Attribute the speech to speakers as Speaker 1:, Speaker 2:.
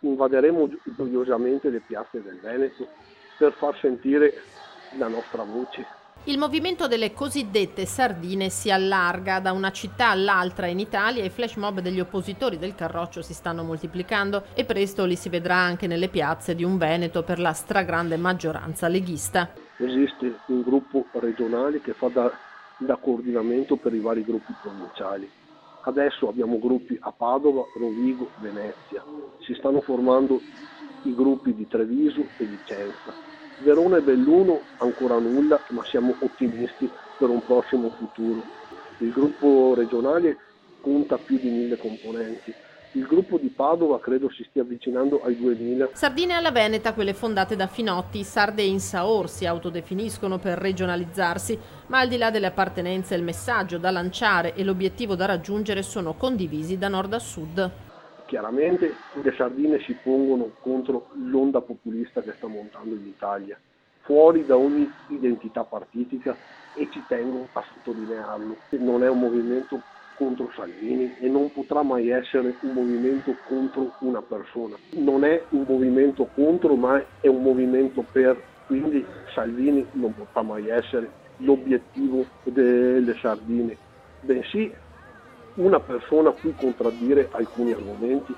Speaker 1: invaderemo gioiosamente le piazze del Veneto per far sentire la nostra voce.
Speaker 2: Il movimento delle cosiddette sardine si allarga da una città all'altra in Italia. I flash mob degli oppositori del Carroccio si stanno moltiplicando e presto li si vedrà anche nelle piazze di un Veneto per la stragrande maggioranza leghista.
Speaker 1: Esiste un gruppo regionale che fa da coordinamento per i vari gruppi provinciali. Adesso abbiamo gruppi a Padova, Rovigo, Venezia. Si stanno formando i gruppi di Treviso e Vicenza. Verona e Belluno ancora nulla, ma siamo ottimisti per un prossimo futuro. Il gruppo regionale conta più di 1000 componenti. Il gruppo di Padova credo si stia avvicinando ai 2000.
Speaker 2: Sardine alla Veneta, quelle fondate da Finotti, sarde in Saor si autodefiniscono per regionalizzarsi, ma al di là delle appartenenze il messaggio da lanciare e l'obiettivo da raggiungere sono condivisi da nord a sud.
Speaker 1: Chiaramente le sardine si pongono contro l'onda populista che sta montando in Italia, fuori da ogni identità partitica, e ci tengo a sottolinearlo. Non è un movimento contro Salvini e non potrà mai essere un movimento contro una persona. Non è un movimento contro, ma è un movimento per, quindi Salvini non potrà mai essere l'obiettivo delle sardine, bensì una persona a cui contraddire alcuni argomenti